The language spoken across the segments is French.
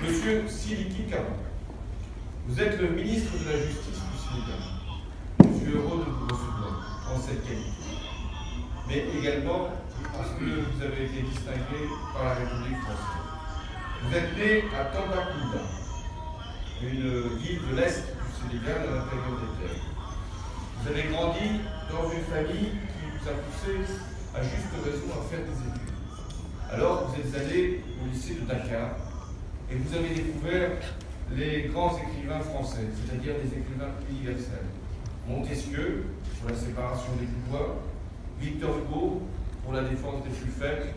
Monsieur Sidiki Kaba, vous êtes le ministre de la Justice du Sénégal. Je suis heureux de vous recevoir en cette qualité. Mais également parce que vous avez été distingué par la République française. Vous êtes né à Tambacounda, une ville de l'Est du Sénégal à l'intérieur des terres. Vous avez grandi dans une famille qui vous a poussé à juste raison à faire des études. Alors vous êtes allé au lycée de Dakar et vous avez découvert les grands écrivains français, c'est-à-dire des écrivains universels. Montesquieu pour la séparation des pouvoirs, Victor Hugo pour la défense des plus faibles,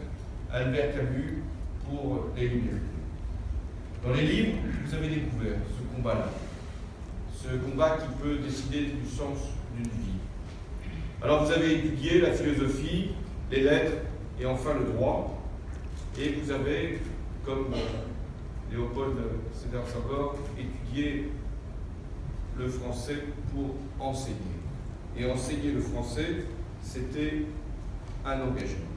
Albert Camus pour les libertés. Dans les livres, vous avez découvert ce combat-là, ce combat qui peut décider du sens d'une vie. Alors vous avez étudié la philosophie, les lettres et enfin le droit, et vous avez, comme Léopold Sédar Senghor, étudié le français pour enseigner. Et enseigner le français, c'était un engagement.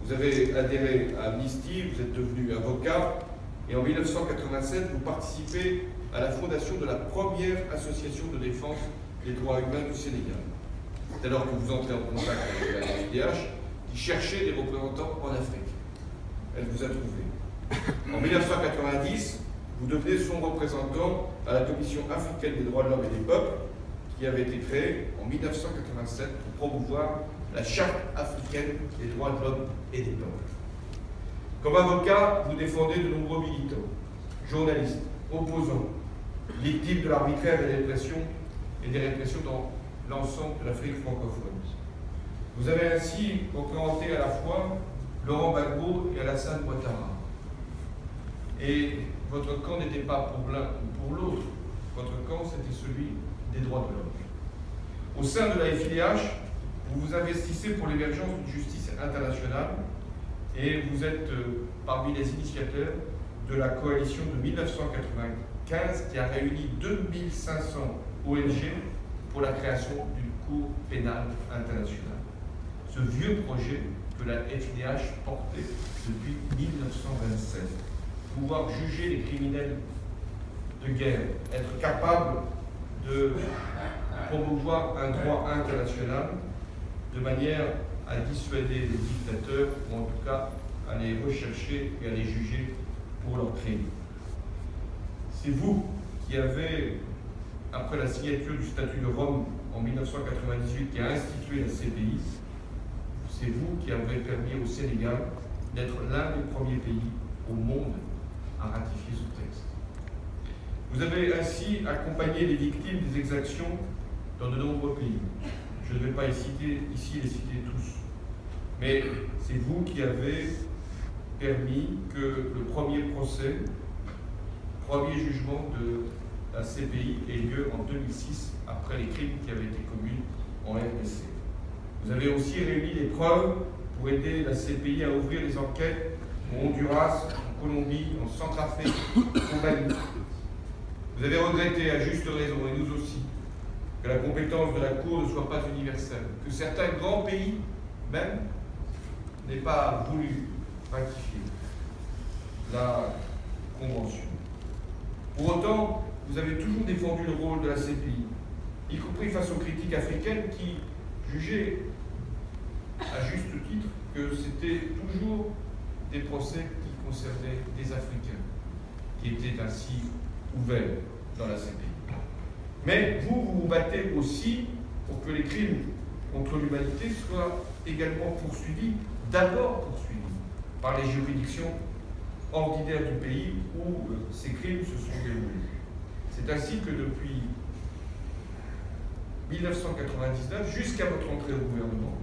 Vous avez adhéré à Amnesty, vous êtes devenu avocat, et en 1987, vous participez à la fondation de la première association de défense des droits humains du Sénégal. C'est alors que vous entrez en contact avec la FIDH, qui cherchait des représentants en Afrique. Elle vous a trouvé. En 1990, vous devenez son représentant à la Commission africaine des droits de l'homme et des peuples, qui avait été créée en 1987 pour promouvoir la Charte africaine des droits de l'homme et des peuples. Comme avocat, vous défendez de nombreux militants, journalistes, opposants, victimes de l'arbitraire et des répressions dans l'ensemble de l'Afrique francophone. Vous avez ainsi représenté à la fois Laurent Gbagbo et Alassane Ouattara. Et votre camp n'était pas pour l'un ou pour l'autre, votre camp c'était celui des droits de l'homme. Au sein de la FIDH, vous vous investissez pour l'émergence d'une justice internationale et vous êtes parmi les initiateurs de la coalition de 1995 qui a réuni 2500 ONG pour la création d'une Cour pénale internationale. Ce vieux projet que la FIDH portait depuis 1927. Pouvoir juger les criminels de guerre, être capable de promouvoir un droit international de manière à dissuader les dictateurs, ou en tout cas à les rechercher et à les juger pour leurs crimes. C'est vous qui avez, après la signature du statut de Rome en 1998, qui a institué la CPI, c'est vous qui avez permis au Sénégal d'être l'un des premiers pays au monde à ratifier ce texte. Vous avez ainsi accompagné les victimes des exactions dans de nombreux pays. Je ne vais pas ici les citer tous, mais c'est vous qui avez permis que le premier procès, premier jugement de la CPI ait lieu en 2006, après les crimes qui avaient été commis en RDC. Vous avez aussi réuni les preuves pour aider la CPI à ouvrir les enquêtes au Honduras, en Colombie, en Centrafrique, au Mali. Vous avez regretté, à juste raison, et nous aussi, que la compétence de la Cour ne soit pas universelle, que certains grands pays, même, n'aient pas voulu ratifier la Convention. Pour autant, vous avez toujours défendu le rôle de la CPI, y compris face aux critiques africaines qui jugeaient, à juste titre, que c'était toujours des procès qui concernaient des Africains, qui étaient ainsi ouverts dans la CPI. Mais vous vous battez aussi pour que les crimes contre l'humanité soient également poursuivis, d'abord poursuivis par les juridictions ordinaires du pays où ces crimes se sont déroulés. C'est ainsi que depuis 1999, jusqu'à votre entrée au gouvernement,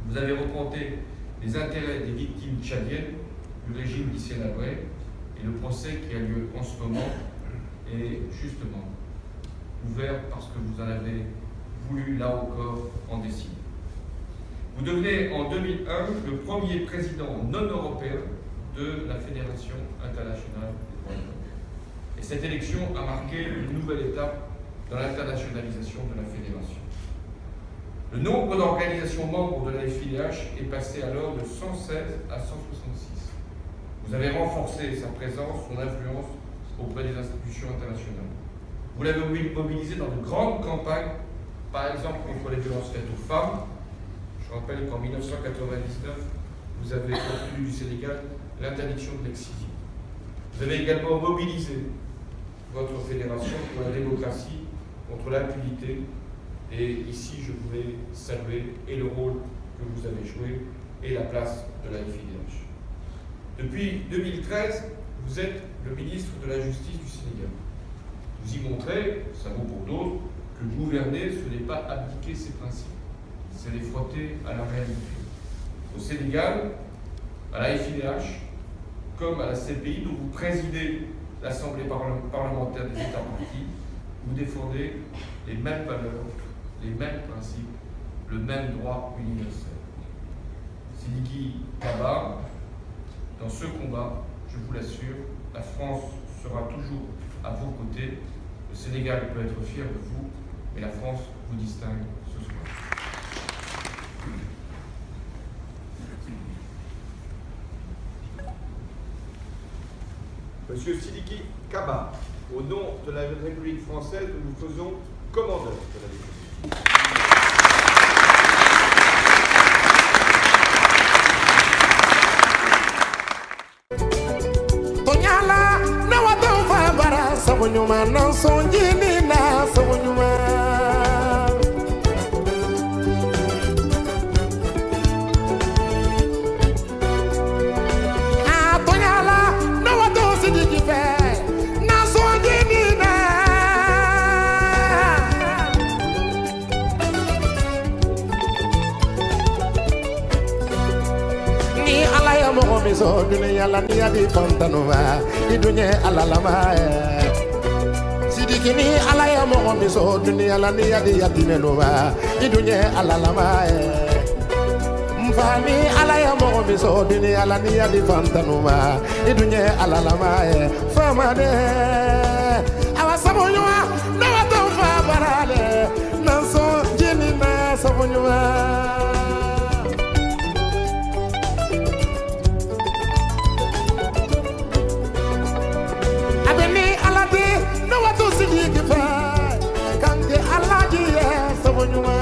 vous avez représenté les intérêts des victimes tchadiennes du régime d'Hissène Habré, et le procès qui a lieu en ce moment est justement ouvert parce que vous en avez voulu, là encore, en décider. Vous devenez en 2001 le premier président non européen de la Fédération internationale des droits de l'homme. Et cette élection a marqué une nouvelle étape dans l'internationalisation de la Fédération. Le nombre d'organisations membres de la FIDH est passé alors de 116 à 166. Vous avez renforcé sa présence, son influence auprès des institutions internationales. Vous l'avez mobilisé dans de grandes campagnes, par exemple contre les violences faites aux femmes. Je rappelle qu'en 1999, vous avez obtenu du Sénégal l'interdiction de l'excision. Vous avez également mobilisé votre fédération pour la démocratie, contre l'impunité. Et ici, je voulais saluer et le rôle que vous avez joué et la place de la FIDH. Depuis 2013, vous êtes le ministre de la Justice du Sénégal. Vous y montrez, ça vaut pour d'autres, que gouverner, ce n'est pas abdiquer ses principes, c'est les frotter à la réalité. Au Sénégal, à la FIDH, comme à la CPI, dont vous présidez l'Assemblée parlementaire des États partis, vous défendez les mêmes valeurs, les mêmes principes, le même droit universel. Sidiki Kaba, dans ce combat, je vous l'assure, la France sera toujours à vos côtés. Le Sénégal peut être fier de vous, mais la France vous distingue ce soir. Monsieur Sidiki Kaba, au nom de la République française, nous vous faisons commandeur de la République. Sabonyuma nan sonjini na sabonyuma Atonyala na wato Sidiki fe na sonjini na Ni alaya mo miso dunya la ni adi pantanova idunye alalama Sidiki ni alaya mo miso dunya la ni adi yatinelova idunye alalama Mfani alaya mo miso dunya la ni adi pantanova idunye alalama fama de awasabonywa na wato fa barale nanso jini na sabonywa Sidiki fe kange alaji ye sabonyuma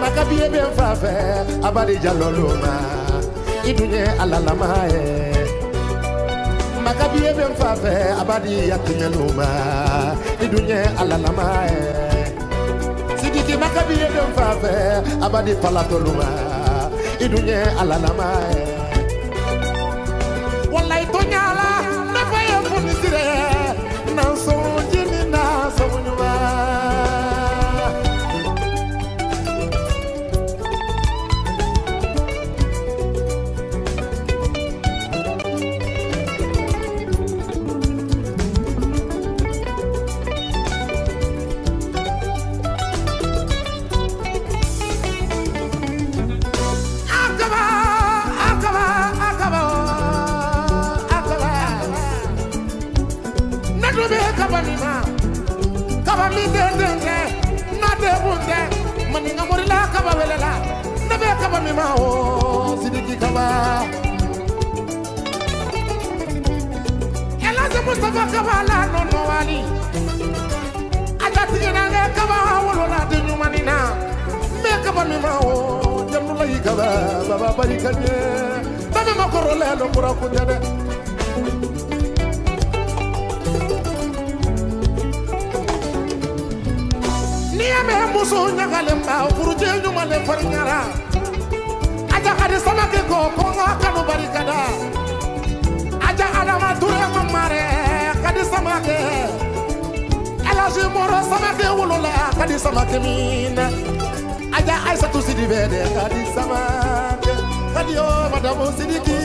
Makabiye be fa fe abadi jaloluma idunye alalama Makabiye be fa fe abadi yatineluma idunye alalama Sidiki makabiye be fa fe abadi palatoluma idunye alalama wallahi tonyala na faye funisire na sonjini na sabonyuma Kabami dendenge na debunde maninga morila kabawelela nabe kabami ma o Sidiki Kaba Elaze Mustafa Kabala no wali ajati na ne kaba wolola de nyumanina me kabami ma o jamula yikaba baba barikanye tabe makorole no pura kunjade Niame muso nyagalemba furuje nyumale farnyara aja kadi samake ko konga kanu barikada aja adama ture mamare kadi samake elaji moro samake wolola kadi samake mina aja Aissatou Sidibé kadi samake kadi o madame Sidiki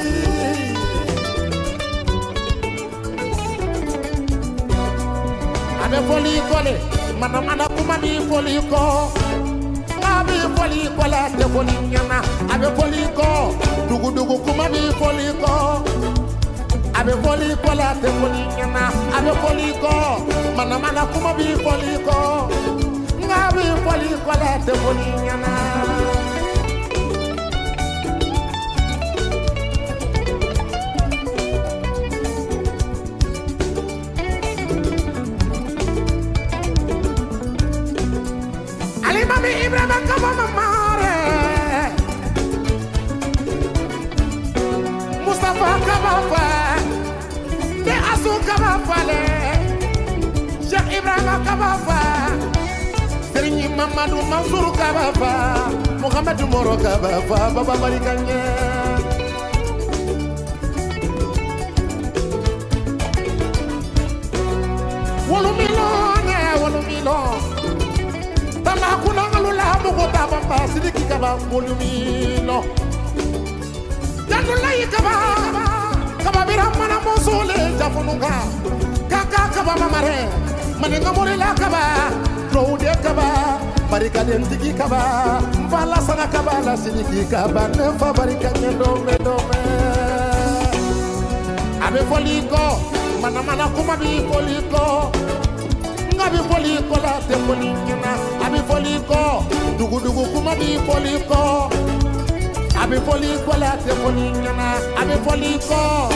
ame foli kole mana kuma mi foli ko abi foli ko la te foli nyana abe foli ko dugu kuma mi foli ko abe foli ko la te foli nyana abe foli ko mana kuma mi foli ko bi foli kola te foli nyana Ali mami Ibrahima kaba mamare Mustafa kaba fa te asu kaba fale Cheikh Ibrahima kaba fa Serigne Mamadou Mansour kaba fa Mouhamadou Moro kaba fa Baba Barikanye wolu milon Tama kuna ngalula mugo taba pa sidiki kaba wolu milon Janulai kaba biramana mosole jafununga Kaka kaba mamare Manenga morela kaba Roude kaba Barika dentiki kaba Mvala sana kaba la siniki kaba Nefa barika nyedome Abe foliko Mana kuma bi foliko Ngabi foliko la te folinyana Abe foliko Dugu kuma bi foliko Abe foliko la te folinyana Abe foliko